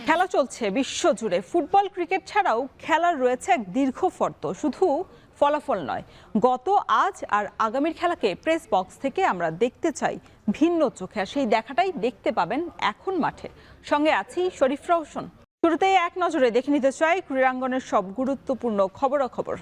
খেলা চলছে বিশ্বজুড়ে। ফুটবল ক্রিকেট ছাড়াও খেলার রয়েছে এক দীর্ঘ ফর্দ, শুধু ফলাফল নয়। গত, আজ আর আগামীর খেলাকে প্রেস বক্স থেকে আমরা দেখতে চাই ভিন্ন চোখে, আর সেই দেখাটাই দেখতে পাবেন এখন মাঠে। সঙ্গে আছি শরীফ রওশন। শুরুতেই এক নজরে দেখে নিতে চাই ক্রীড়াঙ্গনের সব গুরুত্বপূর্ণ খবরাখবর।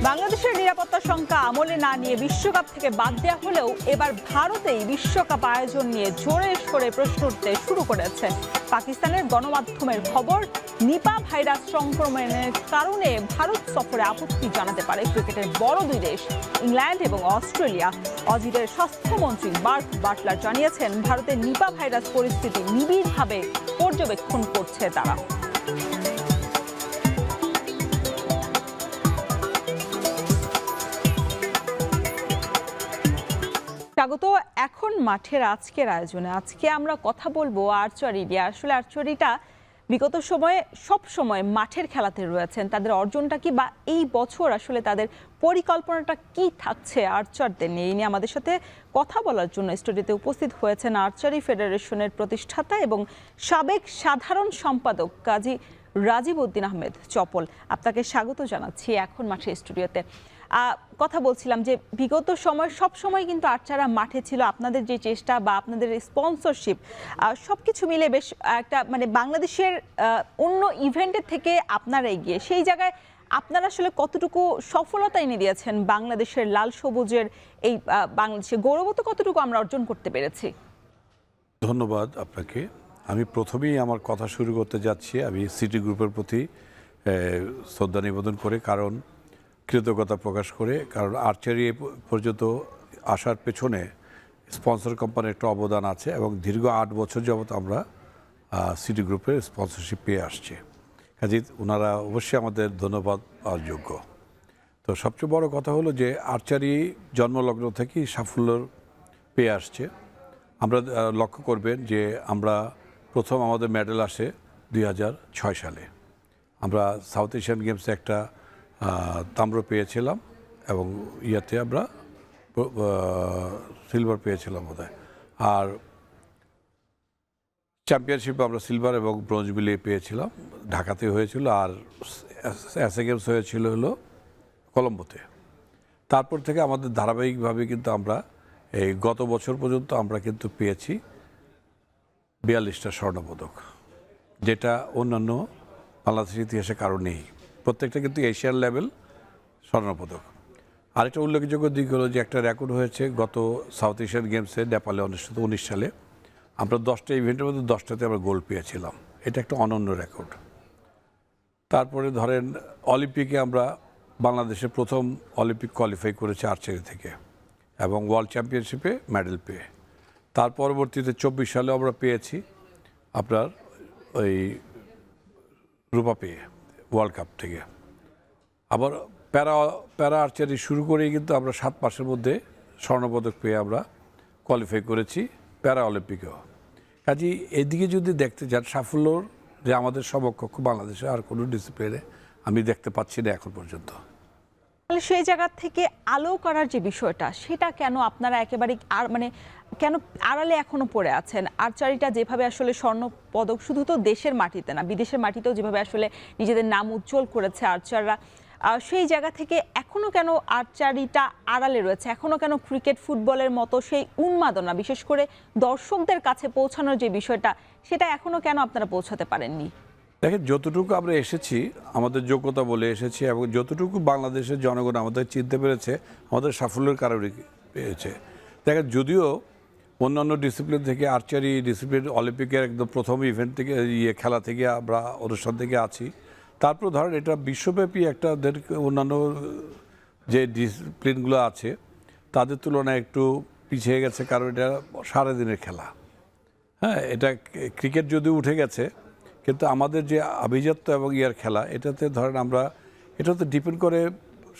বাংলাদেশের নিরাপত্তা শঙ্কা আমলে না নিয়ে বিশ্বকাপ থেকে বাদ দেওয়া হলেও এবার ভারতেই বিশ্বকাপ আয়োজন নিয়ে জোরে সোরে প্রশ্ন উঠতে শুরু করেছে। পাকিস্তানের গণমাধ্যমের খবর, নিপা ভাইরাস সংক্রমণের কারণে ভারত সফরে আপত্তি জানাতে পারে ক্রিকেটের বড় দুই দেশ ইংল্যান্ড এবং অস্ট্রেলিয়া। অজিতের স্বাস্থ্যমন্ত্রী মার্ক বাটলার জানিয়েছেন, ভারতের নিপা ভাইরাস পরিস্থিতি নিবিড়ভাবে পর্যবেক্ষণ করছে তারা। স্বাগত এখন মাঠের আজকের আয়োজনে। আজকে আমরা কথা বলবো আর্চারি নিয়ে। আসলে আর্চারিটা বিগত সময়ে সব সময় মাঠের খেলাতে রয়েছেন, তাদের অর্জনটা কি, বা এই বছর আসলে তাদের পরিকল্পনাটা কি থাকছে আর্চারদের নিয়ে, এই নিয়ে আমাদের সাথে কথা বলার জন্য স্টুডিওতে উপস্থিত হয়েছেন আর্চারি ফেডারেশনের প্রতিষ্ঠাতা এবং সাবেক সাধারণ সম্পাদক কাজী রাজীব উদ্দিন আহমেদ চপল। আপনাকে স্বাগত জানাচ্ছি এখন মাঠের স্টুডিওতে। কথা বলছিলাম যে বিগত সময় সব সময় কিন্তু আর্চাররা মাঠে ছিল। আপনাদের যে চেষ্টা বা আপনাদের স্পন্সরশিপ সবকিছু মিলে বেশ একটা মানে বাংলাদেশের অন্য ইভেন্টের থেকে আপনারা এগিয়ে, সেই জায়গায় আপনারা আসলে কতটুকু সফলতা এনে দিয়েছেন বাংলাদেশের লাল সবুজের এই বাংলাদেশের গৌরবত্ব কতটুকু আমরা অর্জন করতে পেরেছি? ধন্যবাদ আপনাকে। আমি প্রথমেই আমার কথা শুরু করতে যাচ্ছি আমি সিটি গ্রুপের প্রতি শ্রদ্ধা নিবেদন করে, কারণ কৃতজ্ঞতা প্রকাশ করে, কারণ আর্চারি পর্যন্ত আসার পেছনে স্পন্সর কোম্পানির একটা অবদান আছে এবং দীর্ঘ 8 বছর যাবৎ আমরা সিটি গ্রুপের স্পন্সরশিপ পেয়ে আসছি। কাজে ওনারা অবশ্যই আমাদের ধন্যবাদ পাওয়ার যোগ্য। তো সবচেয়ে বড় কথা হলো যে আর্চারি জন্মলগ্ন থেকেই সাফল্য পেয়ে আসছে। আমরা লক্ষ্য করবেন যে আমরা প্রথম আমাদের মেডেল আসে 2006 সালে। আমরা সাউথ এশিয়ান গেমসে একটা তাম্র পেয়েছিলাম এবং ইয়াতে আমরা সিলভার পেয়েছিলাম বোধহয়। আর চ্যাম্পিয়নশিপে আমরা সিলভার এবং ব্রোঞ্জ মিলিয়ে পেয়েছিলাম, ঢাকাতে হয়েছিল। আর এসএ গেমস হয়েছিল হলো কলম্বোতে। তারপর থেকে আমাদের ধারাবাহিকভাবে কিন্তু আমরা এই গত বছর পর্যন্ত আমরা কিন্তু পেয়েছি 42টা স্বর্ণপদক, যেটা অন্যান্য বাংলাদেশের ইতিহাসে কারো নেই। প্রত্যেকটা কিন্তু এশিয়ান লেভেল স্বর্ণপদক। আরেকটা উল্লেখযোগ্য দিক হলো যে একটা রেকর্ড হয়েছে গত সাউথ এশিয়ান গেমসে নেপালে অনুষ্ঠিত 19 সালে। আমরা 10টা ইভেন্টের মধ্যে 10টাতে আমরা গোল্ড পেয়েছিলাম। এটা একটা অনন্য রেকর্ড। তারপরে ধরেন অলিম্পিকে আমরা বাংলাদেশের প্রথম অলিম্পিক কোয়ালিফাই করেছি আর্চারি থেকে এবং ওয়ার্ল্ড চ্যাম্পিয়নশিপে মেডেল পেয়ে। তার পরবর্তীতে 24 সালে আমরা পেয়েছি আপনার ওই রূপা পেয়ে ওয়ার্ল্ড কাপ থেকে। আবার প্যারা আর্চারি শুরু করেই কিন্তু আমরা 7 মাসের মধ্যে স্বর্ণপদক পেয়ে আমরা কোয়ালিফাই করেছি প্যারা অলিম্পিকেও। কাজেই এদিকে যদি দেখতে যান সাফল্যর যে আমাদের সমকক্ষ বাংলাদেশে আর কোনো ডিসিপ্লিনে আমি দেখতে পাচ্ছি না এখন পর্যন্ত। সেই জায়গা থেকে আলো করার যে বিষয়টা, সেটা কেন আপনারা একেবারে আর মানে কেন আড়ালে এখনো পড়ে আছেন? আর্চারিটা যেভাবে আসলে স্বর্ণ পদক শুধু তো দেশের মাটিতে না, বিদেশের মাটিতেও যেভাবে আসলে নিজেদের নাম উজ্জ্বল করেছে আর্চাররা, সেই জায়গা থেকে এখনো কেন আর্চারিটা আড়ালে রয়েছে? এখনো কেন ক্রিকেট ফুটবলের মতো সেই উন্মাদনা, বিশেষ করে দর্শকদের কাছে পৌঁছানোর যে বিষয়টা, সেটা এখনো কেন আপনারা পৌঁছাতে পারেননি? দেখেন, যতটুকু আমরা এসেছি আমাদের যোগ্যতা বলে এসেছি এবং যতটুকু বাংলাদেশের জনগণ আমাদের চিনতে পেরেছে আমাদের সাফল্যের কারণে পেয়েছে। দেখেন, যদিও অন্যান্য ডিসিপ্লিন থেকে আর্চারি ডিসিপ্লিন অলিম্পিকের একদম প্রথম ইভেন্ট থেকে খেলা থেকে আমরা অনুষ্ঠান থেকে আছি, তারপর ধরেন এটা বিশ্বব্যাপী একটা অন্যান্য যে ডিসিপ্লিনগুলো আছে তাদের তুলনায় একটু পিছিয়ে গেছে, কারণ এটা সারাদিনের খেলা। হ্যাঁ, এটা ক্রিকেট যদিও উঠে গেছে, কিন্তু আমাদের যে আভিজাত্য এবং ইয়ার খেলা, এটাতে ধরেন আমরা এটাতে ডিপেন্ড করে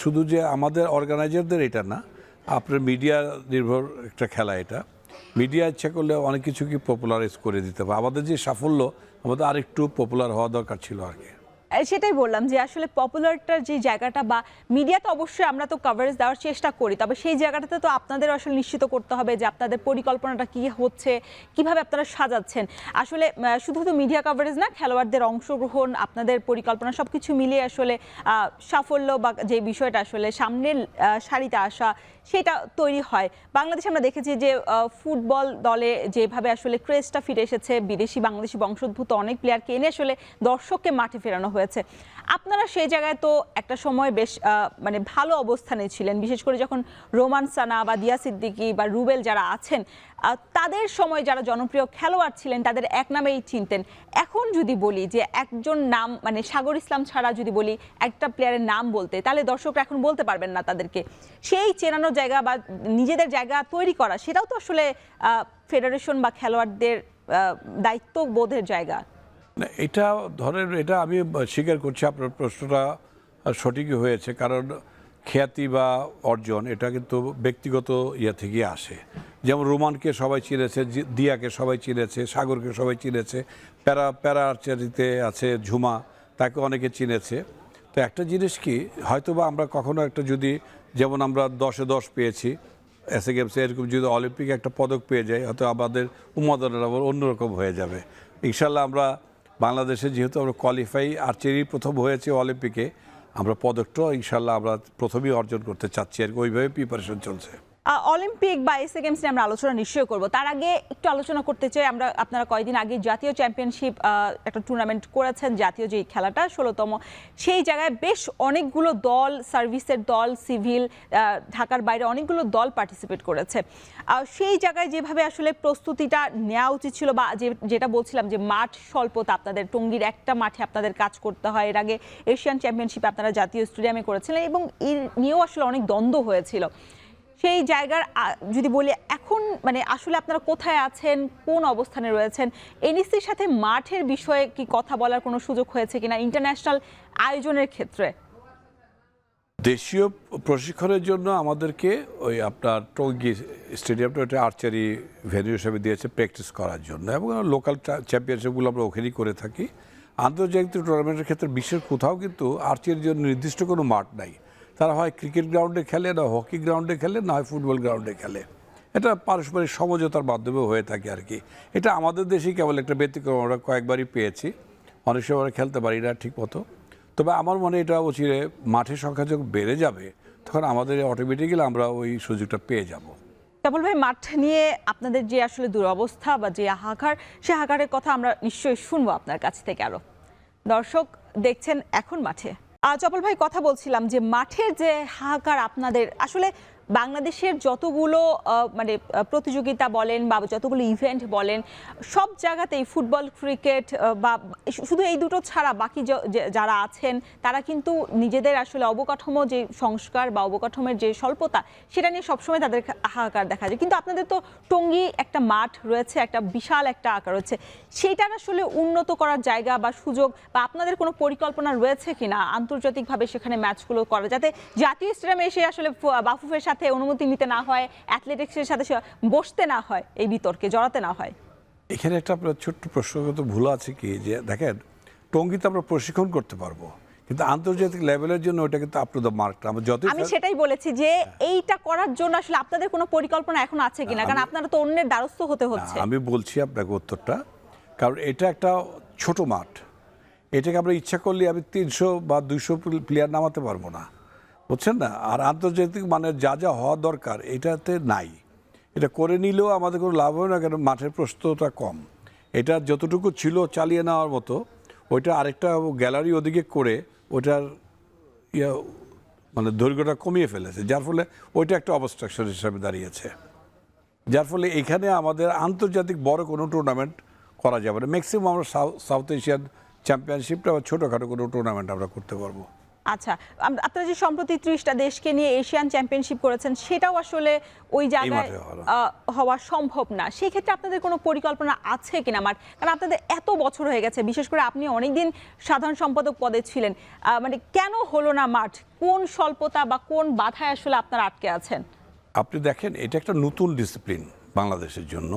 শুধু যে আমাদের অর্গানাইজারদের এটা না, আপনার মিডিয়া নির্ভর একটা খেলা এটা। মিডিয়া ইচ্ছা করলে অনেক কিছু কি পপুলারাইজ করে দিতে পারে। আমাদের যে সাফল্য, আমাদের আরেকটু পপুলার হওয়া দরকার ছিল আর কি। সেটাই বললাম যে আসলে পপুলারটার যে জায়গাটা বা মিডিয়াতে অবশ্যই আমরা তো কভারেজ দেওয়ার চেষ্টা করি, তবে সেই জায়গাটাতে তো আপনাদের আসলে নিশ্চিত করতে হবে যে আপনাদের পরিকল্পনাটা কি হচ্ছে, কিভাবে আপনারা সাজাচ্ছেন। আসলে শুধু তো মিডিয়া কভারেজ না, খেলোয়াড়দের অংশগ্রহণ, আপনাদের পরিকল্পনা সবকিছু মিলিয়ে আসলে সাফল্য বা যে বিষয়টা আসলে সামনের সারিতে আসা সেটা তৈরি হয়। বাংলাদেশে আমরা দেখেছি যে ফুটবল দলে যেভাবে আসলে ক্রেজটা ফিরে এসেছে, বিদেশি বাংলাদেশি বংশোদ্ভূত অনেক প্লেয়ারকে এনে আসলে দর্শককে মাঠে ফেরানো হয়েছে। আপনারা সেই জায়গায় তো একটা সময় বেশ মানে ভালো অবস্থানে ছিলেন, বিশেষ করে যখন রোমান সানা বা দিয়া সিদ্দিকী বা রুবেল যারা আছেন তাদের সময় যারা জনপ্রিয় খেলোয়াড় ছিলেন তাদের এক নামেই চিনতেন। এখন যদি বলি যে একজন নাম মানে সাগর ইসলাম ছাড়া যদি বলি একটা প্লেয়ারের নাম বলতে, তাহলে দর্শকরা এখন বলতে পারবেন না তাদেরকে। সেই চেনানোর জায়গা বা নিজেদের জায়গা তৈরি করা, সেটাও তো আসলে ফেডারেশন বা খেলোয়াড়দের দায়িত্ববোধের জায়গা। এটা ধরেন, এটা আমি স্বীকার করছি, আপনার প্রশ্নটা সঠিকই হয়েছে। কারণ খ্যাতি বা অর্জন এটা কিন্তু ব্যক্তিগত ইয়ে থেকে আসে। যেমন রোমানকে সবাই চিনেছে, দিয়াকে সবাই চিনেছে, সাগরকে সবাই চিনেছে, প্যারা আর্চারিতে আছে ঝুমা, তাকে অনেকে চিনেছে। তো একটা জিনিস কি, হয়তো বা আমরা কখনো একটা যদি, যেমন আমরা 10-এ 10 পেয়েছি এসএ গেমসে, এরকম যদি অলিম্পিকে একটা পদক পেয়ে যাই, হয়তো আমাদের উন্মাদনাটা আবার অন্যরকম হয়ে যাবে। ইনশাল্লাহ আমরা বাংলাদেশে যেহেতু আমরা কোয়ালিফাই আর্চারি প্রথম হয়েছে অলিম্পিকে, আমরা পদকটাও ইনশাল্লাহ আমরা প্রথমেই অর্জন করতে চাচ্ছি আর ওইভাবে প্রিপারেশন চলছে। অলিম্পিক বা এসএ গেমস নিয়ে আমরা আলোচনা নিশ্চয়ই করব। তার আগে একটু আলোচনা করতে চাই আপনারা কয়েকদিন আগে জাতীয় চ্যাম্পিয়নশিপ একটা টুর্নামেন্ট করেছেন, জাতীয় যে খেলাটা 16তম, সেই জায়গায় বেশ অনেকগুলো দল, সার্ভিসের দল, সিভিল, ঢাকার বাইরে অনেকগুলো দল পার্টিসিপেট করেছে। সেই জায়গায় যেভাবে আসলে প্রস্তুতিটা নেওয়া উচিত ছিল বা যেটা বলছিলাম যে মাঠ স্বল্পতা, আপনাদের টঙ্গীর একটা মাঠে আপনাদের কাজ করতে হয়। এর আগে এশিয়ান চ্যাম্পিয়নশিপ আপনারা জাতীয় স্টেডিয়ামে করেছিলেন এবং এর নিয়েও আসলে অনেক দ্বন্দ্ব হয়েছিল। সেই জায়গার যদি বলি এখন মানে আসলে আপনারা কোথায় আছেন, কোন অবস্থানে রয়েছেন, এনইসির সাথে মাঠের বিষয়ে কি কথা বলার কোনো সুযোগ হয়েছে কিনা ইন্টারন্যাশনাল আয়োজনের ক্ষেত্রে? দেশীয় প্রশিক্ষণের জন্য আমাদেরকে ওই আপনার টঙ্গী স্টেডিয়ামটা ওটা আর্চারি ভেন্যু হিসেবে দিয়েছে প্র্যাকটিস করার জন্য, এবং লোকাল চ্যাম্পিয়নশিপগুলো আমরা ওখানেই করে থাকি। আন্তর্জাতিক টুর্নামেন্টের ক্ষেত্রে বিশ্বের কোথাও কিন্তু আর্চারির জন্য নির্দিষ্ট কোনো মাঠ নাই। তারা হয় ক্রিকেট গ্রাউন্ডে খেলে, না হকি গ্রাউন্ডে খেলে, না হয় ফুটবল গ্রাউন্ডে খেলে। এটা পারস্পরিক সমঝোতার মাধ্যমে হয়ে থাকে আর কি। এটা আমাদের দেশেই কেবল একটা ব্যতিক্রম, আমরা কয়েকবারই পেয়েছি। অনেক সময় আমরা খেলতে পারি না ঠিক মতো। তবে আমার মনে এটা অচিরে মাঠের সংখ্যা যখন বেড়ে যাবে, তখন আমাদের অটোমেটিক্যালি আমরা ওই সুযোগটা পেয়ে যাব। কেবল ভাই, মাঠ নিয়ে আপনাদের যে আসলে দুরবস্থা বা যে হাহাকার, সে হাহাকারের কথা আমরা নিশ্চয়ই শুনবো আপনার কাছ থেকে আরো। দর্শক দেখছেন এখন মাঠে। চপল ভাই, কথা বলছিলাম যে মাঠের যে হাহাকার আপনাদের, আসলে বাংলাদেশের যতগুলো মানে প্রতিযোগিতা বলেন বা যতগুলো ইভেন্ট বলেন, সব জায়গাতেই ফুটবল, ক্রিকেট বা শুধু এই দুটো ছাড়া বাকি যারা আছেন তারা কিন্তু নিজেদের আসলে অবকাঠামো যে সংস্কার বা অবকাঠামোর যে স্বল্পতা, সেটা নিয়ে সবসময় তাদের হাহাকার দেখা যায়। কিন্তু আপনাদের তো টঙ্গী একটা মাঠ রয়েছে, একটা বিশাল একটা আকার রয়েছে, সেইটার আসলে উন্নত করার জায়গা বা সুযোগ বা আপনাদের কোনো পরিকল্পনা রয়েছে কিনা আন্তর্জাতিকভাবে সেখানে ম্যাচগুলো করা, যাতে জাতীয় স্টেডিয়ামে এসে আসলে বাফুফের সাথে অনুমতি নিতে না হয়, অ্যাথলেটিক্সের সাথে বসতে না হয়, এই বিতর্কে জড়াতে না হয়? এখানে একটা আপনার ছোট্ট প্রশ্নগত ভুল আছে কি, যে দেখেন টঙ্গীতে আমরা প্রশিক্ষণ করতে পারবো, কিন্তু আন্তর্জাতিক লেভেলের জন্য ওটা কিন্তু আপ টু দ্য মার্ক। আমি সেটাই বলেছি যে এইটা করার জন্য আসলে আপনাদের কোনো পরিকল্পনা এখন আছে কিনা, কারণ আপনারা তো অন্যের দ্বারস্থ হতে হচ্ছে। আমি বলছি আপনাকে উত্তরটা, কারণ এটা একটা ছোট মাঠ, এটাকে আমরা ইচ্ছা করলে আমি 300 বা 200 প্লেয়ার নামাতে পারবো না, বুঝছেন না? আর আন্তর্জাতিক মানে যা যা হওয়া দরকার এটাতে নাই। এটা করে নিলেও আমাদের কোনো লাভ হবে না, কারণ মাঠের প্রস্তুততা কম। এটা যতটুকু ছিল চালিয়ে নেওয়ার মতো, ওইটা আরেকটা গ্যালারি ওদিকে করে ওইটার মানে দৈর্ঘ্যটা কমিয়ে ফেলেছে, যার ফলে ওইটা একটা অবস্ট্রাকশন হিসাবে দাঁড়িয়েছে। যার ফলে এখানে আমাদের আন্তর্জাতিক বড় কোনো টুর্নামেন্ট করা যাবে না। ম্যাক্সিমাম আমরা সাউথ এশিয়ান চ্যাম্পিয়নশিপটা বা ছোটোখাটো কোনো টুর্নামেন্ট আমরা করতে পারবো। আচ্ছা, আপনারা যে সম্প্রতি 30টা দেশকে নিয়ে এশিয়ান চ্যাম্পিয়নশিপ করেছেন, সেটাও আসলে ওই জায়গায় মাঠে হওয়া না। হওয়া সম্ভব না। সেই ক্ষেত্রে আপনাদের কোনো পরিকল্পনা আছে কিনা মাঠ? কারণ আপনাদের এত বছর হয়ে গেছে, বিশেষ করে আপনি অনেকদিন সাধারণ সম্পাদক পদে ছিলেন, মানে কেন হলো না মাঠ? কোন স্বল্পতা বা কোন বাধায় আসলে আপনারা আটকে আছেন? আপনি দেখেন, এটা একটা নতুন ডিসিপ্লিন বাংলাদেশের জন্য।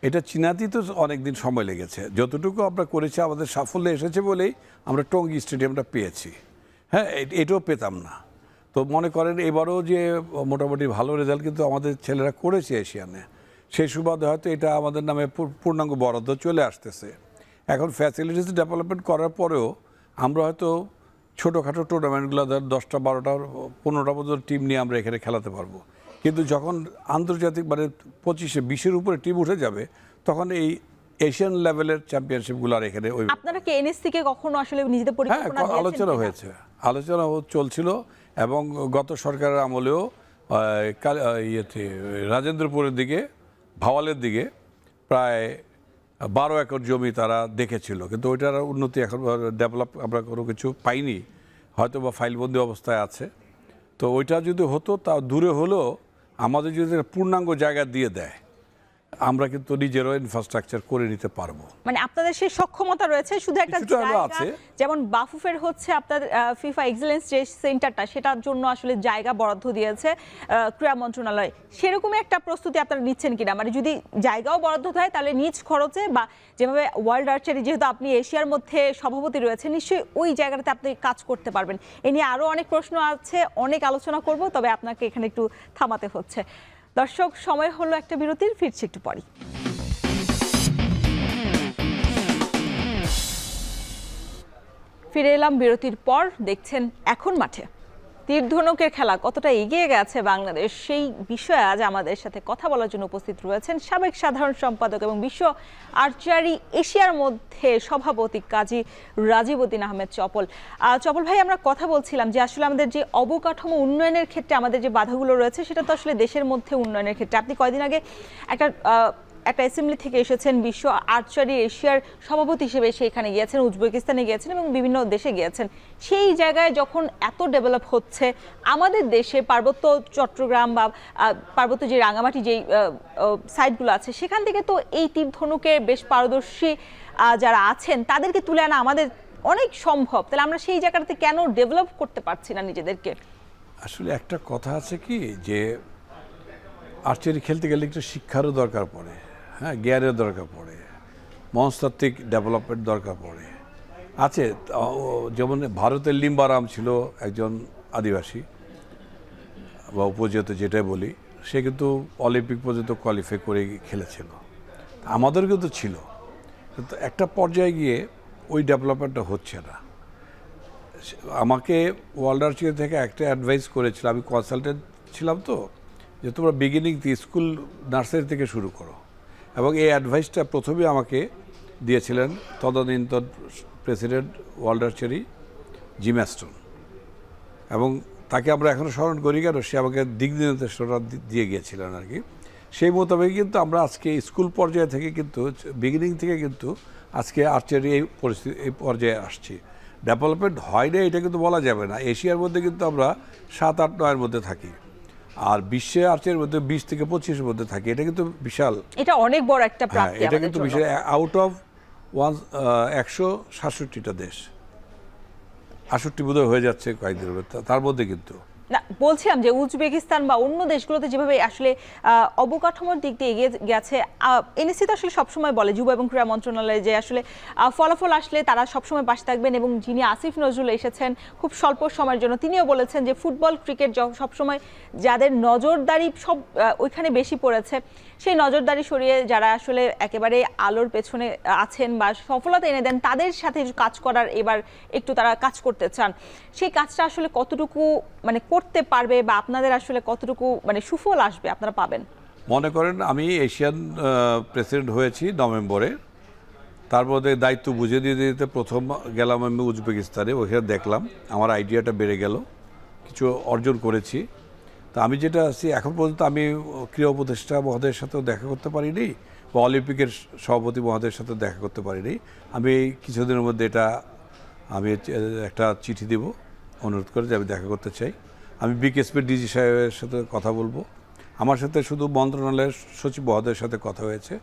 এটা চীনাতেই তো অনেকদিন সময় লেগেছে। যতটুকু আমরা করেছি আমাদের সাফল্য এসেছে বলেই আমরা টঙ্গী স্টেডিয়ামটা পেয়েছি। হ্যাঁ, এটাও পেতাম না। তো মনে করেন এবারও যে মোটামুটি ভালো রেজাল্ট কিন্তু আমাদের ছেলেরা করেছে এশিয়ানে, সেই সুবাদে হয়তো এটা আমাদের নামে পূর্ণাঙ্গ বরাদ্দ চলে আসতেছে। এখন ফ্যাসিলিটিস ডেভেলপমেন্ট করার পরেও আমরা হয়তো ছোটোখাটো টুর্নামেন্টগুলো 10টা 12টা 15টা পর্যন্ত টিম নিয়ে আমরা এখানে খেলাতে পারবো। কিন্তু যখন আন্তর্জাতিক মানে 25-20-এর উপরে টিম উঠে যাবে, তখন এই এশিয়ান লেভেলের চ্যাম্পিয়নশিপগুলো আর এখানে ওই আপনারা কি এনএস থেকে কখনো আসলে নিজেদের হ্যাঁ পরিকল্পনা দিয়েছেন আলোচনা কিনা? হয়েছে, আলোচনা চলছিল। এবং গত সরকারের আমলেও ইয়েতে রাজেন্দ্রপুরের দিকে, ভাওয়ালের দিকে প্রায় 12 একর জমি তারা দেখেছিল, কিন্তু ওইটার উন্নতি এখন ডেভেলপ আমরা কোনো কিছু পাইনি, হয়তো বা ফাইলবন্দি অবস্থায় আছে। তো ওইটা যদি হতো, তা দূরে হলেও আমাদের যদি একটা পূর্ণাঙ্গ জায়গা দিয়ে দেয়, আমরা কিন্তু নিজেরও ইনফ্রাস্ট্রাকচার করে নিতে পারবো। মানে আপনাদের সেই সক্ষমতা রয়েছে, শুধু একটা কিছুটা হলেও জায়গা, আছে। যেমন বাফুফের হচ্ছে আপনার ফিফা এক্সেলেন্স যে সেন্টারটা, সেটার জন্য আসলে জায়গা বরাদ্দ দিয়েছে ক্রীড়া মন্ত্রণালয়। সেরকমই একটা প্রস্তুতি আপনারা নিচ্ছেন কিনা? মানে যদি জায়গাও বরাদ্দ হয়, তাহলে নিজ খরচে বা যেভাবে ওয়ার্ল্ড আর্চারি, যেহেতু আপনি এশিয়ার মধ্যে সভাপতি রয়েছে, নিশ্চয়ই ওই জায়গাটাতে আপনি কাজ করতে পারবেন। এ নিয়ে আরও অনেক প্রশ্ন আছে, অনেক আলোচনা করব, তবে আপনাকে এখানে একটু থামাতে হচ্ছে। দর্শক, সময় হলো একটা বিরতির, ফিরছি একটু পরই। ফিরে এলাম বিরতির পর। দেখছেন এখন মাঠে। তীরধনুকের খেলা কতটা এগিয়ে গেছে বাংলাদেশ, সেই বিষয়ে আজ আমাদের সাথে কথা বলার জন্য উপস্থিত রয়েছেন সাবেক সাধারণ সম্পাদক এবং বিশ্ব আর্চারি এশিয়ার মধ্যে সভাপতি কাজী রাজীবউদ্দিন আহমেদ চপল। চপল ভাই, আমরা কথা বলছিলাম যে আসলে আমাদের যে অবকাঠামো উন্নয়নের ক্ষেত্রে আমাদের যে বাধাগুলো রয়েছে, সেটা তো আসলে দেশের মধ্যে উন্নয়নের ক্ষেত্রে। আপনি কয়দিন আগে একটা অ্যাসেম্বলি থেকে এসেছেন, বিশ্ব আর্চারি এশিয়ার সভাপতি হিসেবে সেখানে গিয়েছেন, উজবেকিস্তানে গিয়েছেন এবং বিভিন্ন দেশে গিয়েছেন। সেই জায়গায় যখন এত ডেভেলপ হচ্ছে, আমাদের দেশে পার্বত্য চট্টগ্রাম বা পার্বত্য যে রাঙামাটি যেই সাইটগুলো আছে, সেখান থেকে তো এই তীরধনুকে বেশ পারদর্শী যারা আছেন, তাদেরকে তুলে আনা আমাদের অনেক সম্ভব। তাহলে আমরা সেই জায়গাটাতে কেন ডেভেলপ করতে পারছি না নিজেদেরকে? আসলে একটা কথা আছে কি, যে আর্চারি খেলতে গেলে একটু শিক্ষারও দরকার পড়ে, হ্যাঁ, জ্ঞানের দরকার পড়ে, মনস্তাত্ত্বিক ডেভেলপমেন্ট দরকার পড়ে আছে। যেমন ভারতের লিম্বারাম ছিল একজন আদিবাসী বা উপজাত যেটাই বলি, সে কিন্তু অলিম্পিক পর্যন্ত কোয়ালিফাই করে খেলেছিল। আমাদের কিন্তু ছিল, কিন্তু একটা পর্যায়ে গিয়ে ওই ডেভেলপমেন্টটা হচ্ছে না। আমাকে ওয়ার্ল্ড আর্চারি থেকে একটা অ্যাডভাইস করেছিল, আমি কনসালটেন্ট ছিলাম, তো যে তোমরা বিগিনিং থেকে স্কুল নার্সারি থেকে শুরু করো। এবং এই অ্যাডভাইসটা প্রথমে আমাকে দিয়েছিলেন তদানীন্তন president world archery gym Aston, এবং তাকে আমরা এখনও স্মরণ করি কেন, সে আমাকে দিক নির্দেশনা দিয়ে গিয়েছিলেন আর কি। সেই মোতাবেক কিন্তু আমরা আজকে স্কুল পর্যায়ে থেকে কিন্তু বিগিনিং থেকে কিন্তু আজকে আর্চারি এই পরিস্থিতি, এই পর্যায়ে আসছি। ডেভেলপমেন্ট হয় না এটা কিন্তু বলা যাবে না। এশিয়ার মধ্যে কিন্তু আমরা 7, 8, 9-এর মধ্যে থাকি, আর বিশ্বে আর্চারির মধ্যে 20 থেকে 25-এর মধ্যে থাকি। এটা কিন্তু বিশাল, এটা অনেক বড় একটা হ্যাঁ, প্রাপ্তি এটা আমাদের কিন্তু জন্য। বিশাল। আউট অফ 167টা দেশ, 68 বোধহয় হয়ে যাচ্ছে কয়েকদিনের মধ্যে, তার মধ্যে কিন্তু না, বলছিলাম যে উজবেকিস্তান বা অন্য দেশগুলোতে যেভাবে আসলে অবকাঠামোর দিক দিয়ে এগিয়ে গেছে, এনএসসি তো আসলে সবসময় বলে, যুব এবং ক্রীড়া মন্ত্রণালয়, যে আসলে ফলাফল আসলে তারা সবসময় পাশে থাকবেন। এবং যিনি আসিফ নজরুল এসেছেন খুব স্বল্প সময়ের জন্য, তিনিও বলেছেন যে ফুটবল, ক্রিকেট সবসময় যাদের নজরদারি সব ওইখানে বেশি পড়েছে, সেই নজরদারি সরিয়ে যারা আসলে একেবারে আলোর পেছনে আছেন বা সফলতা এনে দেন, তাদের সাথে কাজ করার এবার একটু তারা কাজ করতে চান। সেই কাজটা আসলে কতটুকু মানে করতে পারবে, বা আপনাদের আসলে কতটুকু মানে সুফল আসবে আপনারা পাবেন? মনে করেন আমি এশিয়ান প্রেসিডেন্ট হয়েছি নভেম্বরে, তার মধ্যে দায়িত্ব বুঝে দিয়ে দিতে প্রথম গেলাম আমি উজবেকিস্তানে। ওখানে দেখলাম আমার আইডিয়াটা বেড়ে গেল, কিছু অর্জন করেছি। তা আমি যেটা আছি এখন পর্যন্ত, আমি ক্রীড়া উপদেষ্টা মহোদয়ের সাথেও দেখা করতে পারিনি, বা অলিম্পিকের সভাপতি মহোদয়ের সাথেও দেখা করতে পারিনি। আমি কিছুদিনের মধ্যে এটা আমি একটা চিঠি দেব অনুরোধ করে যে আমি দেখা করতে চাই। আমি বিকেএসপি ডিজি সাহেবের সাথে কথা বলবো। আমার সাথে শুধু মন্ত্রণালয়ের সচিব মহোদয়ের সাথে কথা হয়েছে।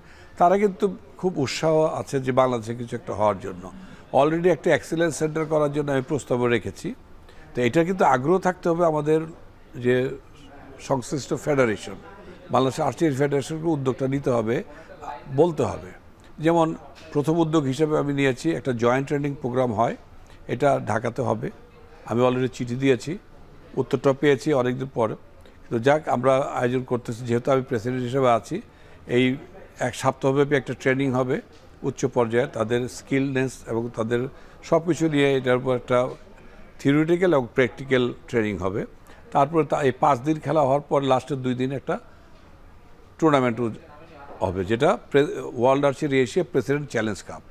তারা কিন্তু খুব উৎসাহ আছে যে বাংলাদেশে কিছু একটা হওয়ার জন্য। অলরেডি একটা এক্সেলেন্স সেন্টার করার জন্য আমি প্রস্তাবও রেখেছি। তো এটা কিন্তু আগ্রহ থাকতে হবে আমাদের যে সংশ্লিষ্ট ফেডারেশন, বাংলাদেশ আর্চারি ফেডারেশনকে উদ্যোগটা নিতে হবে, বলতে হবে। যেমন প্রথম উদ্যোগ হিসেবে আমি নিয়েছি একটা জয়েন্ট ট্রেনিং প্রোগ্রাম হয়, এটা ঢাকাতে হবে। আমি অলরেডি চিঠি দিয়েছি, উত্তরটা পেয়েছি অনেকদিন পরে। তো যাক, আমরা আয়োজন করতেছি, যেহেতু আমি প্রেসিডেন্ট হিসেবে আছি। এই এক সপ্তাহব্যাপী একটা ট্রেনিং হবে উচ্চ পর্যায়ে, তাদের স্কিলনেস এবং তাদের সব কিছু নিয়ে এটার উপর একটা থিওরিটিক্যাল এবং প্র্যাকটিক্যাল ট্রেনিং হবে। তারপরে এই 5 দিন খেলা হওয়ার পর লাস্টের 2 দিন একটা টুর্নামেন্ট হবে, যেটা world archery Asia president challenge cup.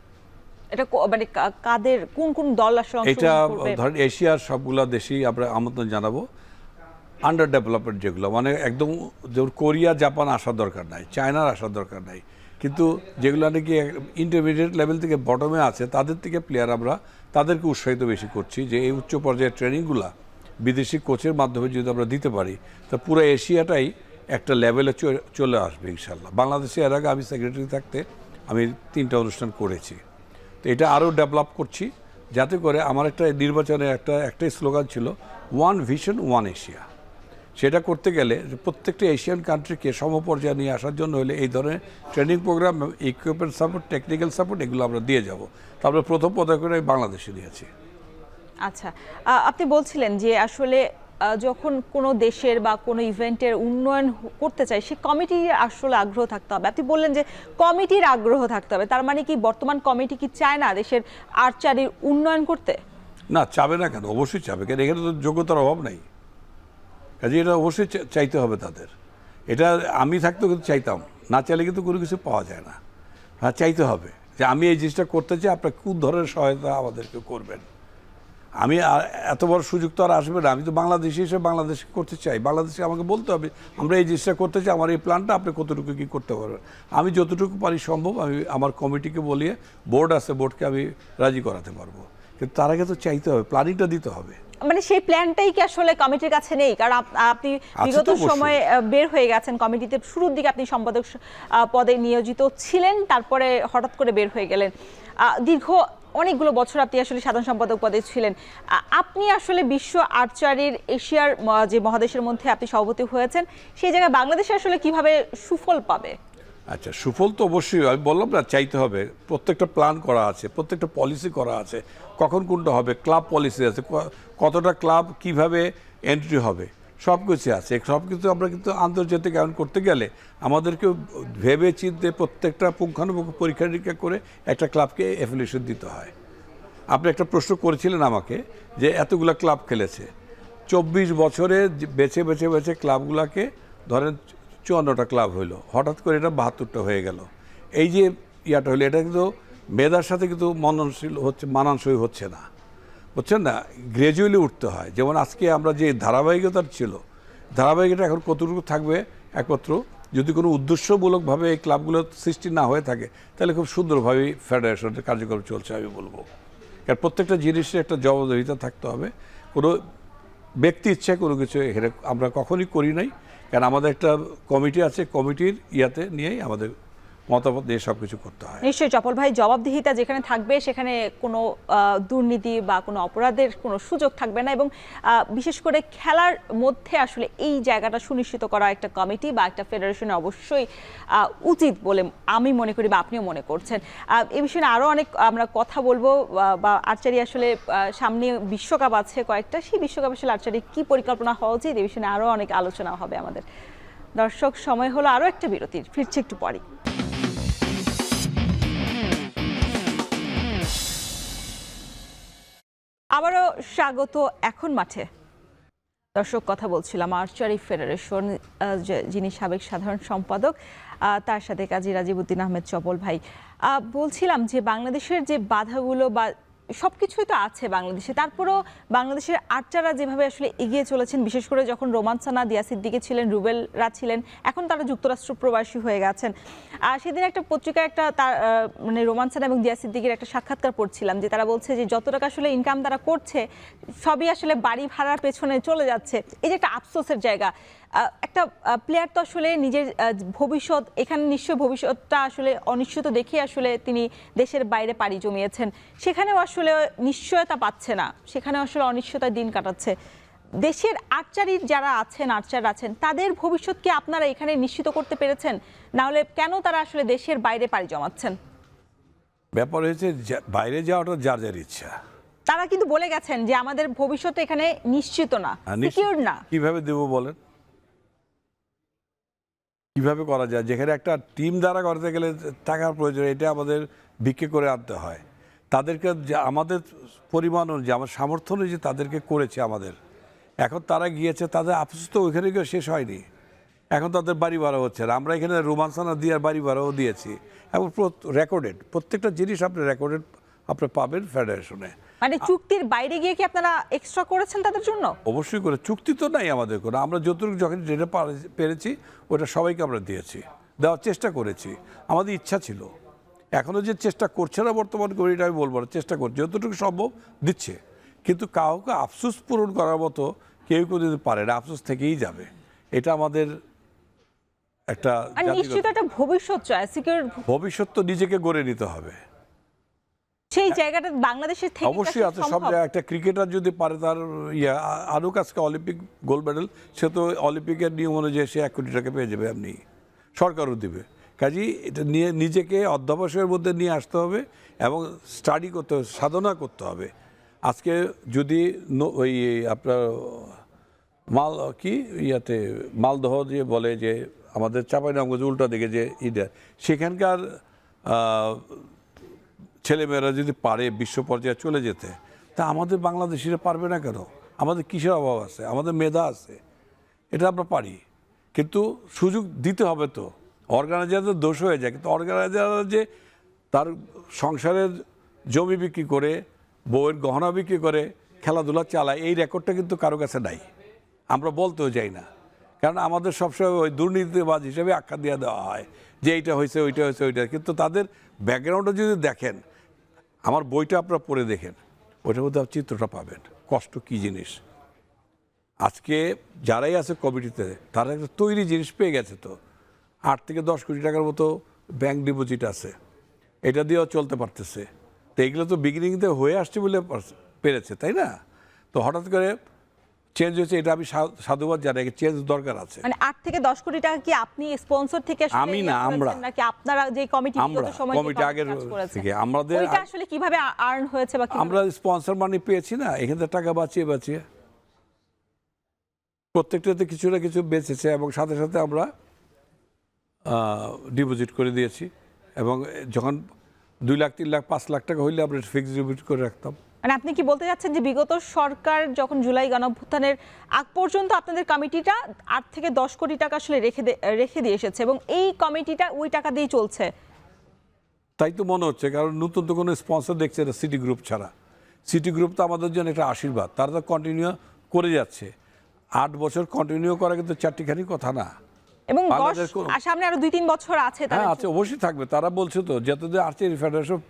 এটা মানে কাদের কোন কোন দল আসলে এটা অংশগ্রহণ করবে? ধরেন এশিয়ার সবগুলো দেশেই আমরা আমন্ত্রণ জানাবো। আন্ডার ডেভেলপমেন্ট যেগুলো, মানে একদম যেমন কোরিয়া জাপান আসার দরকার নাই, চায়নার আসার দরকার নাই, কিন্তু যেগুলো নাকি ইন্টারমিডিয়েট লেভেল থেকে বটমে আছে তাদের থেকে প্লেয়ার আমরা তাদেরকে উৎসাহিত বেশি করছি যে এই উচ্চ পর্যায়ের ট্রেনিংগুলো বিদেশি কোচের মাধ্যমে যদি আমরা দিতে পারি তা পুরো এশিয়াটাই একটা লেভেলে চলে আসবে ইনশাল্লাহ। বাংলাদেশে এর আগে আমি সেক্রেটারি থাকতে আমি 3টা অনুষ্ঠান করেছি। তো এটা আরও ডেভেলপ করছি, যাতে করে আমার একটা নির্বাচনে একটাই স্লোগান ছিল, ওয়ান ভিশন ওয়ান এশিয়া। সেটা করতে গেলে প্রত্যেকটা এশিয়ান কান্ট্রিকে সমপর্যায়ে নিয়ে আসার জন্য হলে এই ধরনের training program, equipment support, technical support এগুলো আমরা দিয়ে যাব। তারপরে প্রথম পদক্ষেপ আমি বাংলাদেশে নিয়েছি। আচ্ছা, আপনি বলছিলেন যে আসলে যখন কোনো দেশের বা কোনো ইভেন্টের উন্নয়ন করতে চায় সে কমিটির আসলে আগ্রহ থাকতে হবে। আপনি বললেন যে কমিটির আগ্রহ থাকতে হবে, তার মানে কি বর্তমান কমিটি কি চায় না দেশের আর্চারির উন্নয়ন করতে? না, চাবে না কেন? অবশ্যই চাবে, কেন এখানে তো যোগ্যতার অভাব নেই। কাজে এটা অবশ্যই চাইতে হবে তাদের। এটা আমি থাকতেও কিন্তু চাইতাম, না চাইলে কিন্তু কোনো কিছু পাওয়া যায় না। হ্যাঁ, চাইতে হবে যে আমি এই জিনিসটা করতে চাই, আপনার কোন ধরনের সহায়তা আমাদেরকে করবেন। আমি এত বড় সুযোগ তো আর আসবে না। আমি তো বাংলাদেশি হিসেবে বাংলাদেশে করতে চাই, বাংলাদেশে আমাকে বলতে হবে আমরা এই জিনিসটা করতে চাই, আমার এই প্ল্যানটা আপনি কতটুকু কী করতে পারবেন। আমি যতটুকু পারি সম্ভব আমি আমার কমিটিকে বলিয়ে, বোর্ড আছে, বোর্ডকে আমি রাজি করাতে পারবো। কিন্তু তার আগে তো চাইতে হবে, প্ল্যানিংটা দিতে হবে। মানে সেই প্ল্যানটাই কি আসলে কমিটির কাছে নেই? কারণ আপনি বিগত সময়ে বের হয়ে গেছেন কমিটিতে, শুরুর দিকে আপনি সম্পাদক পদে নিয়োজিত ছিলেন, তারপরে হঠাৎ করে বের হয়ে গেলেন। দীর্ঘ অনেকগুলো বছর আপনি আসলে সাধারণ সম্পাদক পদে ছিলেন। আপনি আসলে বিশ্ব আর্চারির এশিয়ার যে মহাদেশের মধ্যে আপনি সভাপতি হয়েছেন, সেই জায়গায় বাংলাদেশে আসলে কিভাবে সুফল পাবে? আচ্ছা, সুফল তো অবশ্যই, আমি বললাম না, চাইতে হবে। প্রত্যেকটা প্ল্যান করা আছে, প্রত্যেকটা পলিসি করা আছে, কখন কোনটা হবে, ক্লাব পলিসি আছে, কতটা ক্লাব কিভাবে এন্ট্রি হবে, সব কিছু আছে। সব কিছু আমরা কিন্তু আন্তর্জাতিক আয়ন করতে গেলে আমাদেরকে ভেবে চিনতে প্রত্যেকটা পুঙ্খানুপুঙ্খ পরীক্ষা নিরীক্ষা করে একটা ক্লাবকে অ্যাফিলিয়েশন দিতে হয়। আপনি একটা প্রশ্ন করেছিলেন আমাকে যে এতগুলো ক্লাব খেলেছে, 24 বছরে বেছে বেছে বেছে ক্লাবগুলোকে ধরেন 54টা ক্লাব হইলো, হঠাৎ করে এটা 72টা হয়ে গেল। এই যে ইয়াটা হলো, এটা কিন্তু মেধার সাথে কিন্তু মানানসই হচ্ছে না, বুঝছেন না? গ্র্যাজুয়ালি উঠতে হয়। যেমন আজকে আমরা যে ধারাবাহিকতার ছিল, ধারাবাহিকতা এখন কতটুকু থাকবে একমাত্র যদি কোনো উদ্দেশ্যমূলকভাবে এই ক্লাবগুলো সৃষ্টি না হয়ে থাকে, তাহলে খুব সুন্দরভাবেই ফেডারেশনের কার্যক্রম চলছে আমি বলবো। কারণ প্রত্যেকটা জিনিসের একটা জবাবদিহিতা থাকতে হবে। কোনো ব্যক্তি ইচ্ছায় কোনো কিছু এখানে আমরা কখনই করি নাই, কারণ আমাদের একটা কমিটি আছে, কমিটির ইয়াতে নিয়েই আমাদের মতামত দিয়ে সব কিছু করতে হয়। নিশ্চয়ই চপল ভাই, জবাবদিহিতা যেখানে থাকবে সেখানে কোনো দুর্নীতি বা কোনো অপরাধের কোনো সুযোগ থাকবে না, এবং বিশেষ করে খেলার মধ্যে আসলে এই জায়গাটা সুনিশ্চিত করা একটা কমিটি বা একটা ফেডারেশনে অবশ্যই উচিত বলে আমি মনে করি বা আপনিও মনে করছেন। এই বিষয়ে আরও অনেক আমরা কথা বলবো, বা আর্চারি আসলে সামনে বিশ্বকাপ আছে কয়েকটা, সেই বিশ্বকাপ আসলে আর্চারি কী পরিকল্পনা হওয়া উচিত, এই বিষয়ে আরও অনেক আলোচনা হবে আমাদের। দর্শক, সময় হলো আরও একটা বিরতির, ফিরছে একটু পরেই। আবারও স্বাগত এখন মাঠে। দর্শক, কথা বলছিলাম আর্চারি ফেডারেশন যিনি সাবেক সাধারণ সম্পাদক, তার সাথে কাজী রাজীব উদ্দিন আহমেদ চপল ভাই। বলছিলাম যে বাংলাদেশের যে বাধাগুলো বা সবকিছুই তো আছে বাংলাদেশে, তারপরেও বাংলাদেশের আর্চাররা যেভাবে আসলে এগিয়ে চলেছেন, বিশেষ করে যখন রোমান্সানা, দিয়া সিদ্দিকী ছিলেন, রুবেলরা ছিলেন, এখন তারা যুক্তরাষ্ট্র প্রবাসী হয়ে গেছেন। সেদিন একটা পত্রিকায় একটা মানে রোমান্সানা এবং দিয়া সিদ্দিকীর একটা সাক্ষাৎকার পড়ছিলাম, যে তারা বলছে যে যত টাকা আসলে ইনকাম তারা করছে সবই আসলে বাড়ি ভাড়ার পেছনে চলে যাচ্ছে। এই যে একটা আফসোসের জায়গা, একটা প্লেয়ার তো আসলে নিজের ভবিষ্যৎ, এখানে নিশ্চয় ভবিষ্যৎটা আসলে অনিশ্চিত দেখে আসলে তিনি দেশের বাইরে পাড়ি জমিয়েছেন, সেখানেও আসলে নিশ্চয়তা পাচ্ছে না, সেখানে আসলে অনিশ্চয়তায় দিন কাটাচ্ছে। দেশের আর্চারির যারা আছেন, আর্চার আছেন, তাদের ভবিষ্যৎ কি আপনারা এখানে নিশ্চিত করতে পেরেছেন? না হলে কেন তারা আসলে দেশের বাইরে পাড়ি জমাচ্ছেন? ব্যাপার হয়েছে বাইরে যাওয়াটা যার যার ইচ্ছা। তারা কিন্তু বলে গেছেন যে আমাদের ভবিষ্যৎ এখানে নিশ্চিত না, সিকিউর না। কিভাবে দেবো বলেন? কিভাবে করা যায়? যেখানে একটা টিম দ্বারা করতে গেলে টাকার প্রয়োজন, এটা আমাদের বিক্রি করে আনতে হয়। তাদেরকে আমাদের পরিমাণ অনুযায়ী, আমার সামর্থ্য অনুযায়ী তাদেরকে করেছে আমাদের। এখন তারা গিয়েছে, তাদের আফসোস তো ওইখানে গিয়ে শেষ হয়নি। এখন তাদের বাড়ি ভাড়া হচ্ছে না। আমরা এখানে রোমান্সানা দিয়ে বাড়ি ভাড়াও দিয়েছি, এবং রেকর্ডেড প্রত্যেকটা জিনিস আপনি রেকর্ডেড আপনি পাবেন ফেডারেশনে। মানে চুক্তির বাইরে গিয়ে কি আপনারা এক্সট্রা করেছেন তাদের জন্য? অবশ্যই করে, চুক্তি তো নাই আমাদের কোনো। আমরা যতটুকু যখন যেটা পেরেছি ওটা সবাইকে আমরা দিয়েছি, দেওয়ার চেষ্টা করেছি, আমাদের ইচ্ছা ছিল। এখনও যে চেষ্টা করছে না বর্তমান করে এটা আমি বলবো না, চেষ্টা করছে যতটুকু সম্ভব দিচ্ছে, কিন্তু কাউকে আফসোস পূরণ করার মতো কেউ যদি পারে না, আফসোস থেকেই যাবে। এটা আমাদের একটা নিশ্চিত একটা ভবিষ্যৎ চাই, সিকিউর ভবিষ্যৎ তো নিজেকে গড়ে নিতে হবে। সেই জায়গাটা বাংলাদেশের থেকে অবশ্যই আছে সব জায়গায়। একটা ক্রিকেটার যদি পারে, তার আনুক আজকে অলিম্পিক গোল্ড মেডেল, সে তো অলিম্পিকের নিয়ম অনুযায়ী সে 1 কোটি টাকা পেয়ে যাবে, এমনি সরকারও দিবে। কাজেই এটা নিয়ে নিজেকে অধ্যাবসায়ের মধ্যে নিয়ে আসতে হবে এবং স্টাডি করতে হবে, সাধনা করতে হবে। আজকে যদি ওই আপনার মালদহ যে বলে যে আমাদের চাঁপাইনবাবগঞ্জ উল্টা দিকে যে সেখানকার ছেলেমেয়েরা যদি পারে বিশ্ব পর্যায়ে চলে যেতে, তা আমাদের বাংলাদেশিরা পারবে না কেন? আমাদের কিসের অভাব আছে? আমাদের মেধা আছে, এটা আমরা পারি, কিন্তু সুযোগ দিতে হবে। তো অর্গানাইজারদের দোষ হয়ে যায়, কিন্তু অর্গানাইজাররা যে তার সংসারের জমি বিক্রি করে, বউয়ের গহনা বিক্রি করে খেলাধুলা চালায়, এই রেকর্ডটা কিন্তু কারো কাছে নাই। আমরা বলতেও যাই না, কারণ আমাদের সবসময় ওই দুর্নীতিবাজ হিসেবে আখ্যা দিয়ে দেওয়া হয় যে এইটা হয়েছে, ওইটা হয়েছে, ওইটা। কিন্তু তাদের ব্যাকগ্রাউন্ডে যদি দেখেন, আমার বইটা আপনারা পড়ে দেখেন, ওইটার মধ্যে চিত্রটা পাবেন কষ্ট কী জিনিস। আজকে যারাই আছে কমিটিতে, তারা একটা তৈরি জিনিস পেয়ে গেছে। তো 8 থেকে 10 কোটি টাকার মতো ব্যাংক ডিপোজিট আছে, এটা দিয়েও চলতে পারতেছে। তো এগুলো তো বিগিনিংতে হয়ে আসছে বলে পেরেছে, তাই না? তো হঠাৎ করে চেঞ্জ হয়েছে, এটা আমি সাধুবাদ জানাই, চেঞ্জ দরকার আছে। মানে 8 থেকে 10 কোটি টাকা কি আপনি স্পন্সর থেকে আসলে আমি না, আমরা নাকি আপনারা যে কমিটি আমরা কমিটি আগের থেকে আমাদের ওইটা আসলে কিভাবে আর্ন হয়েছে বা আমরা স্পন্সর মানি পেয়েছি না, এখান থেকে টাকা বাঁচিয়ে প্রত্যেকটাতে কিছু না কিছু বেঁচেছে, এবং সাথে সাথে আমরা ডিপোজিট করে দিয়েছি। এবং যখন 2 লাখ 3 লাখ 5 লাখ টাকা হইলে আমরা ফিক্সড ডিপোজিট করে রাখতাম। মানে আপনি কি বলতে যাচ্ছেন যে বিগত সরকার যখন জুলাই গণঅভ্যুত্থানের আগ পর্যন্ত আপনাদের কমিটিটা 8 থেকে 10 কোটি টাকা আসলে রেখে দিয়ে এসেছে, এবং এই কমিটিটা ওই টাকা দিয়ে চলছে? তাই তো মনে হচ্ছে, কারণ নতুন তো কোনো স্পন্সর দেখছে না সিটি গ্রুপ ছাড়া। সিটি গ্রুপ তো আমাদের জন্য একটা আশীর্বাদ, তারা তো কন্টিনিউ করে যাচ্ছে। 8 বছর কন্টিনিউ করা কিন্তু চারটিখানি কথা না, এবং সামনে আরো 2-3 বছর আছে। হ্যাঁ আছে, অবশ্যই থাকবে। তারা বলছে তো যতদিন আর্চারি ফেডারেশন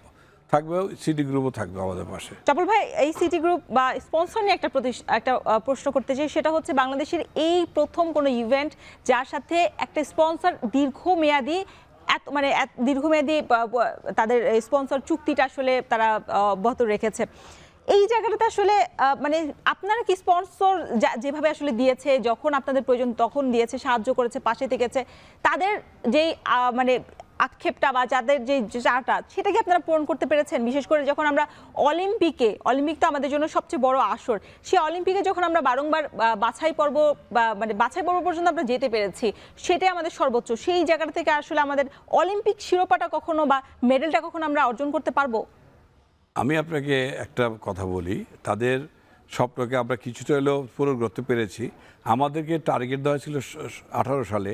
থাকবে, সিটি গ্রুপও থাকবে আমাদের পাশে। চপল ভাই, এই সিটি গ্রুপ বা স্পন্সর নিয়ে একটা প্রশ্ন করতে চাই, সেটা হচ্ছে বাংলাদেশের এই প্রথম কোনো ইভেন্ট যার সাথে একটা স্পন্সর দীর্ঘমেয়াদী তাদের স্পন্সর চুক্তিটা আসলে তারা অব্যাহত রেখেছে। এই জায়গাটাতে আসলে মানে আপনারা কি স্পন্সর যেভাবে আসলে দিয়েছে, যখন আপনাদের প্রয়োজন তখন দিয়েছে, সাহায্য করেছে, পাশে থেকেছে, তাদের যেই মানে আক্ষেপটা বা যাদের যে চাটা, সেটা কি আপনারা পূরণ করতে পেরেছেন? বিশেষ করে যখন আমরা অলিম্পিক তো আমাদের জন্য সবচেয়ে বড় আসর, সেই অলিম্পিকে যখন আমরা বারংবার বাছাই পর্ব পর্যন্ত আমরা যেতে পেরেছি, সেটাই আমাদের সর্বোচ্চ। সেই জায়গাটা থেকে আসলে আমাদের অলিম্পিক শিরোপাটা কখনো বা মেডেলটা কখনো আমরা অর্জন করতে পারবো? আমি আপনাকে একটা কথা বলি, তাদের স্বপ্নকে আমরা কিছুটা হলেও পূরণ করতে পেরেছি। আমাদেরকে টার্গেট দেওয়া ছিল 18 সালে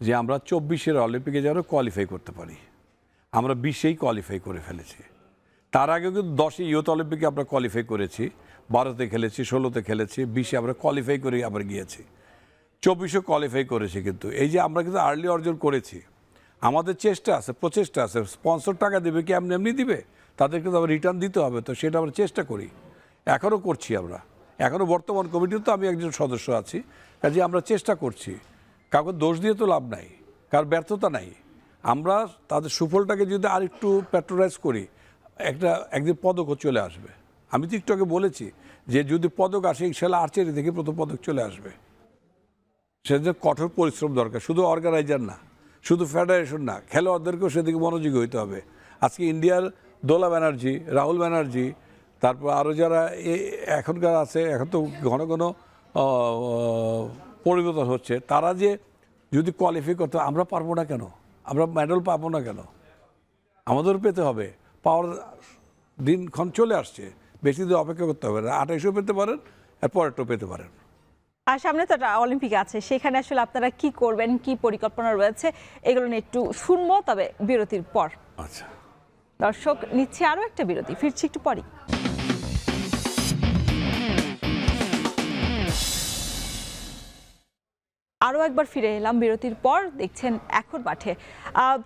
যে আমরা 24-এর অলিম্পিকে যেন কোয়ালিফাই করতে পারি। আমরা 20-এই কোয়ালিফাই করে ফেলেছি। তার আগে কিন্তু 10 ইউথ অলিম্পিকে আমরা কোয়ালিফাই করেছি, 12তে খেলেছি, 16তে খেলেছি, 20-এ আমরা কোয়ালিফাই করে আবার গিয়েছি, 24-এ কোয়ালিফাই করেছি। কিন্তু এই যে আমরা কিন্তু আর্লি অর্জন করেছি, আমাদের চেষ্টা আছে, প্রচেষ্টা আছে। স্পন্সর টাকা দেবে কি এমনি এমনি দিবে? তাদেরকে তো আবার রিটার্ন দিতে হবে, তো সেটা আমরা চেষ্টা করি, এখনও করছি। আমরা এখনও বর্তমান কমিটির তো আমি একজন সদস্য আছি, কাজে আমরা চেষ্টা করছি। কাউকে দোষ দিয়ে তো লাভ নাই, কার ব্যর্থতা নাই। আমরা তাদের সুফলটাকে যদি আরেকটু প্যাট্রোনাইজ করি, একদিন পদকও চলে আসবে। আমি তো একটু আগে বলেছি যে যদি পদক আসে, ইনশাল্লাহ আর্চারি থেকে প্রথম পদক চলে আসবে। সেদিকে কঠোর পরিশ্রম দরকার, শুধু অর্গানাইজার না, শুধু ফেডারেশন না, খেলোয়াড়দেরকেও সেদিকে মনোযোগী হইতে হবে। আজকে ইন্ডিয়ার দোলা ব্যানার্জি, রাহুল ব্যানার্জি, তারপর আরও যারা এখনকার আছে, এখন তো ঘন ঘন পরিবর্তন হচ্ছে, তারা যে যদি কোয়ালিফাই করতে, আমরা পারবো না কেন? আমরা মেডেল পাবো না কেন? আমাদেরও পেতে হবে। পাওয়ার দিনক্ষণ চলে আসছে, বেশি দিন অপেক্ষা করতে হবে না। 28-ও পেতে পারেন, আর পরেরটাও পেতে পারেন। আর সামনে তো অলিম্পিক আছে, সেখানে আসলে আপনারা কি করবেন, কি পরিকল্পনা রয়েছে, এগুলো নিয়ে একটু শুনবো, তবে বিরতির পর। আচ্ছা দর্শক, নিচ্ছে আরও একটা বিরতি, ফিরছি একটু পরই। আরও একবার ফিরে এলাম বিরতির পর। দেখছেন এখন মাঠে।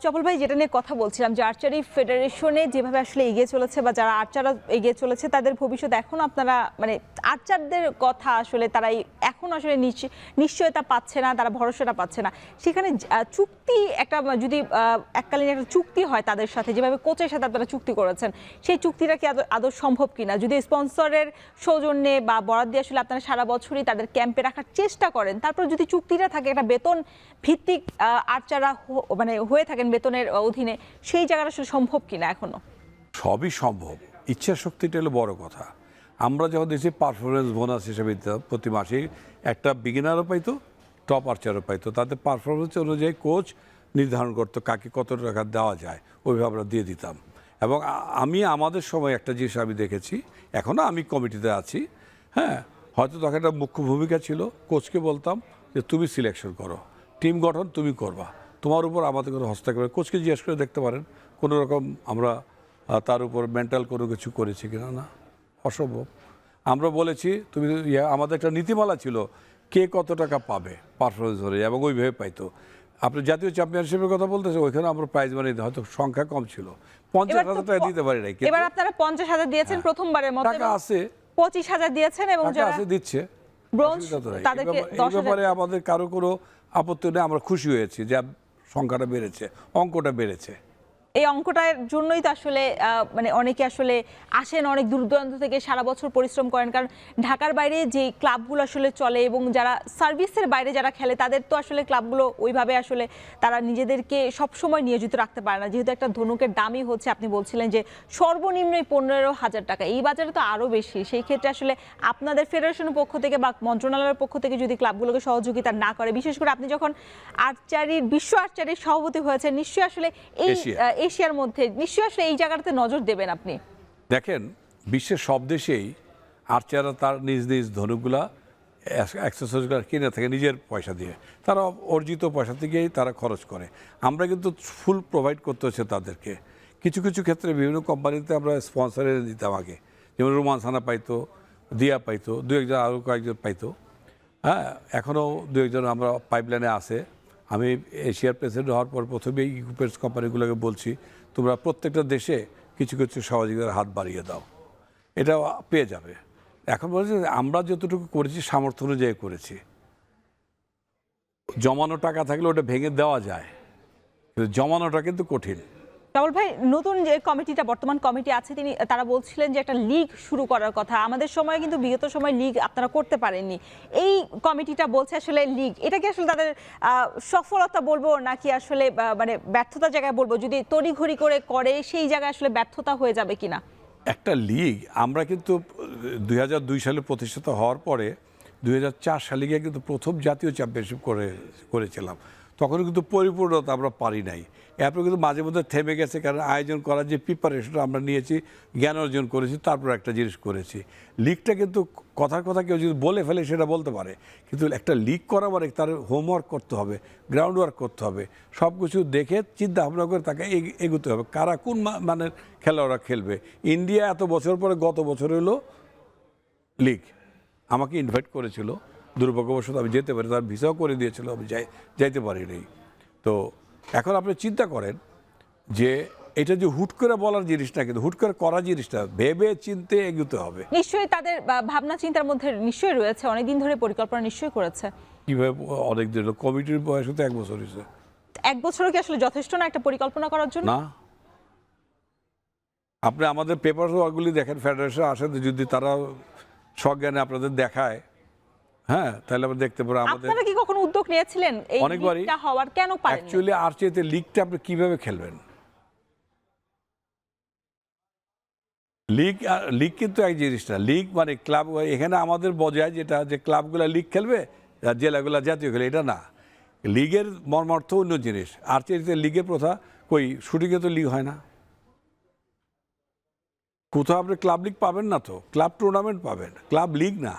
চপল ভাই, যেটা নিয়ে কথা বলছিলাম যে আর্চারি ফেডারেশনে যেভাবে আসলে এগিয়ে চলেছে, বা যারা আর্চাররা এগিয়ে চলেছে, তাদের ভবিষ্যৎ এখন আপনারা মানে আর্চারদের কথা আসলে তারা এখন আসলে নিশ্চয়তা পাচ্ছে না, তারা ভরসাটা পাচ্ছে না। সেখানে চুক্তি একটা যদি এককালীন একটা চুক্তি হয় তাদের সাথে, যেভাবে কোচের সাথে আপনারা চুক্তি করেছেন, সেই চুক্তিটা কি আদৌ সম্ভব কিনা? যদি স্পন্সরের সৌজন্যে বা বরাদ দিয়ে আসলে আপনারা সারা বছরই তাদের ক্যাম্পে রাখার চেষ্টা করেন, তারপর যদি চুক্তিটা থাকে একটা বেতন ভিত্তিক আর্চাররা মানে হয়ে থাকেন বেতনের অধীনে, সেই জায়গাটা আসলে সম্ভব কিনা এখনো? সবই সম্ভব, ইচ্ছা শক্তিটা হলো বড় কথা। আমরা যখন দিয়েছি পারফরমেন্স বোনাস হিসেবে দিতাম, প্রতি মাসে একটা বিগিনারও পাইতো, টপ আর্চারও পাইতো। তাদের পারফরমেন্স অনুযায়ী কোচ নির্ধারণ করতো কাকে কত টাকা দেওয়া যায়, ওইভাবে আমরা দিয়ে দিতাম। এবং আমি আমাদের সময় একটা জিনিস আমি দেখেছি, এখনও আমি কমিটিতে আছি, হ্যাঁ, হয়তো তখন একটা মুখ্য ভূমিকা ছিল, কোচকে বলতাম যে তুমি সিলেকশন করো, টিম গঠন তুমি করবা, তোমার উপর আমাদের কোনো হস্তক্ষেপ। কোচকে জিজ্ঞেস করে দেখতে পারেন কোনো রকম আমরা তার উপর মেন্টাল কোনো কিছু করেছি কিনা, না, অসম্ভব। আমরা বলেছি তুমি, আমাদের একটা নীতিমালা ছিল কে কত টাকা পাবে পারফরমেন্স ধরে, এবং ওইভাবে পাইতো। আপনি জাতীয় চ্যাম্পিয়নশিপের কথা বলতেছে, ওইখানে আমরা প্রাইজ মানি হয়তো সংখ্যা কম ছিল, 50,000 টাকা দিতে পারি নাই, এবার আপনারা 50,000 দিয়েছেন প্রথমবারের মতো, টাকা আছে, 25,000 দিয়েছেন, এবং যারা আছে দিচ্ছে ব্রোঞ্জ তাদেরকে 10,000। ব্যাপারে আমাদের কারো কোনো আপত্তি নেই, আমরা খুশি হয়েছি যে সংখ্যাটা বেড়েছে, অঙ্কটা বেড়েছে। এই অঙ্কটার জন্যই তো আসলে মানে অনেকে আসলে আসেন অনেক দূর দূরান্ত থেকে, সারা বছর পরিশ্রম করেন, কারণ ঢাকার বাইরে যে ক্লাবগুলো আসলে চলে এবং যারা সার্ভিসের বাইরে যারা খেলে, তাদের তো আসলে ক্লাবগুলো ওইভাবে আসলে তারা নিজেদেরকে সবসময় নিয়োজিত রাখতে পারে না, যেহেতু একটা ধনুকের দামই হচ্ছে, আপনি বলছিলেন যে সর্বনিম্নই 15,000 টাকা, এই বাজারে তো আরও বেশি। সেই ক্ষেত্রে আসলে আপনাদের ফেডারেশনের পক্ষ থেকে বা মন্ত্রণালয়ের পক্ষ থেকে যদি ক্লাবগুলোকে সহযোগিতা না করে, বিশেষ করে আপনি যখন বিশ্ব আর্চারির সভাপতি হয়েছেন, নিশ্চয়ই আসলে এই এশিয়ার মধ্যে নিশ্চয়ই আসলে এই জায়গাটাতে নজর দেবেন আপনি। দেখেন, বিশ্বের সব দেশেই আর্চাররা তার নিজ নিজ ধনুকগুলা অ্যাক্সেসরিজগুলো কিনে থাকে নিজের পয়সা দিয়ে, তারা অর্জিত পয়সা থেকেই তারা খরচ করে। আমরা কিন্তু ফুল প্রোভাইড করতে হচ্ছে তাদেরকে। কিছু কিছু ক্ষেত্রে বিভিন্ন কোম্পানিতে আমরা স্পন্সর এনে দিতাম আগে, যেমন রোমান সানা পাইতো, দিয়া পাইতো, দু একজন আরও কয়েকজন পাইতো, হ্যাঁ, এখনও দু একজন আমরা পাইপলাইনে আছে। আমি এশিয়ার প্রেসিডেন্ট হওয়ার পর প্রথমেই ইকুইপমেন্টস কোম্পানিগুলোকে বলছি, তোমরা প্রত্যেকটা দেশে কিছু কিছু সহযোগিতার হাত বাড়িয়ে দাও, এটা পেয়ে যাবে। এখন বলছি আমরা যতটুকু করেছি সামর্থ্য অনুযায়ী করেছি। জমানো টাকা থাকলে ওটা ভেঙে দেওয়া যায়, কিন্তু জমানোটা কিন্তু কঠিন। রাহুল ভাই, নতুন যে কমিটিটা বর্তমান কমিটি আছে, তারা বলছিলেন যে একটা লিগ শুরু করার কথা। আমাদের সময় কিন্তু বিগত সময় লিগ আপনারা করতে পারেননি, এই কমিটিটা বলছে আসলে লিগ, এটা কি আসলে তাদের সফলতা বলবো নাকি আসলে মানে ব্যর্থতা জায়গায় বলবো? যদি তড়িঘড়ি করে সেই জায়গায় আসলে ব্যর্থতা হয়ে যাবে কিনা? একটা লিগ আমরা কিন্তু 2002 সালে প্রতিষ্ঠিত হওয়ার পরে 2004 সালে গিয়ে কিন্তু প্রথম জাতীয় চ্যাম্পিয়নশিপ করেছিলাম। তখন কিন্তু পরিপূর্ণতা আমরা পারি নাই। এরপর কিন্তু মাঝে মধ্যে থেমে গেছে, কারণ আয়োজন করার যে প্রিপারেশনটা আমরা নিয়েছি, জ্ঞান অর্জন করেছি, তারপর একটা জিনিস করেছি। লিগটা কিন্তু কথার কথা কেউ যদি বলে ফেলে সেটা বলতে পারে, কিন্তু একটা লিগ করা মানে তার হোমওয়ার্ক করতে হবে, গ্রাউন্ড ওয়ার্ক করতে হবে, সব কিছু দেখে চিন্তা ভাবনা করে তাকে এগোতে হবে কারা কোন মানের খেলোয়াড়রা খেলবে। ইন্ডিয়া এত বছর পরে গত বছর হলো লিগ আমাকে ইনভাইট করেছিল, দুর্ভাগ্যবশত আমি যেতে পারি, তার ভিসাও করে দিয়েছিল, আমি যাইতে পারিনি। তো এখন আপনি চিন্তা করেন যে এটা যে হুট করে বলার জিনিসটা, কিন্তু হুট করে করা জিনিসটা ভেবে চিনতে এগোতে হবে। নিশ্চয়ই তাদের ভাবনা চিন্তার মধ্যে নিশ্চয়ই রয়েছে, অনেকদিন ধরে পরিকল্পনা নিশ্চয়ই করেছে। কীভাবে অনেক দিন কমিটির বয়স তো 1 বছর হয়েছে। 1 বছরও কি আসলে যথেষ্ট না একটা পরিকল্পনা করার জন্য? না, আপনি আমাদের পেপার ওয়ার্কগুলি দেখেন, ফেডারেশন আসেন, যদি তারা সজ্ঞানে আপনাদের দেখায়, হ্যাঁ, তাহলে আমরা দেখতে পাবো। আমাদের আপনারা কি কখনো উদ্যোগ নিয়েছিলেন এই অনেকবারই লিগটা হওয়ার, কেন পারেননি? অ্যাকচুয়ালি আর চাইতে লিগটা আপনি কিভাবে খেলবেন? লিগ কিন্তু এক জিনিস না। লিগ মানে ক্লাব, এখানে আমাদের বোঝায় যেটা যে ক্লাবগুলা লিগ খেলবে আর জেলাগুলা জাতীয় খেলে, এটা না। লিগের মর্মার্থ অন্য জিনিস। আর চাইতে লিগের প্রথা কই, শুটিংয়ে তো লিগ হয় না, কোথাও আপনি ক্লাব লিগ পাবেন না, তো ক্লাব টুর্নামেন্ট পাবেন, ক্লাব লিগ না।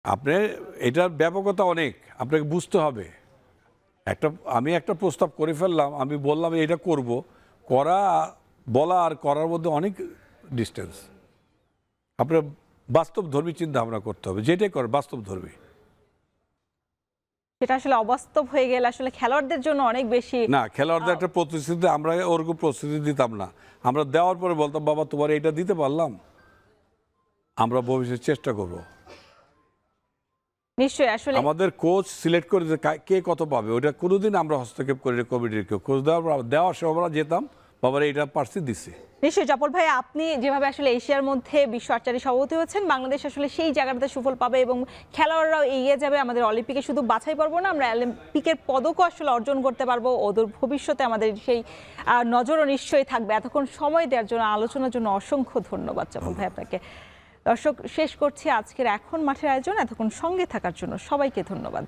আপনি এটার ব্যাপকতা অনেক, আপনাকে বুঝতে হবে। আমি একটা প্রস্তাব করে ফেললাম, আমি বললাম এটা করব, বলা আর করার মধ্যে অনেক ডিস্টেন্স। আপনার বাস্তবধর্মী চিন্তা ভাবনা করতে হবে, যেটাই করে বাস্তবধর্মী। সেটা আসলে অবাস্তব হয়ে গেলে আসলে খেলোয়াড়দের জন্য অনেক বেশি না, খেলোয়াড়দের একটা প্রতিশ্রুতি, আমরা ওরকম প্রস্তুতি দিতাম না। আমরা দেওয়ার পরে বলতাম, বাবা তোমার এটা দিতে পারলাম, আমরা ভবিষ্যতে চেষ্টা করব। নিশ্চয়ই আসলে আমাদের কোচ সিলেক্ট করে কে কত পাবে ওটা কোনোদিন আমরা হস্তক্ষেপ করি কমিটির কেউ। কোচ দেওয়ার সময় আমরা যেতাম, বাবার এইটা পার্সি দিচ্ছে। নিশ্চয়ই জাপল ভাই, আপনি যেভাবে আসলে এশিয়ার মধ্যে বিশ্ব আর্চারি সভাপতি হয়েছেন, বাংলাদেশ আসলে সেই জায়গাটাতে সুফল পাবে এবং খেলোয়াড়রাও এগিয়ে যাবে। আমাদের অলিম্পিকে শুধু বাছাই পারবো না, আমরা অলিম্পিকের পদকও আসলে অর্জন করতে পারবো। ওদের ভবিষ্যতে আমাদের সেই নজরও নিশ্চয়ই থাকবে। এতক্ষণ সময় দেওয়ার জন্য, আলোচনার জন্য অসংখ্য ধন্যবাদ জাপল ভাই আপনাকে। দর্শক, শেষ করছি আজকের এখন মাঠের আয়োজন। এতক্ষণ সঙ্গে থাকার জন্য সবাইকে ধন্যবাদ।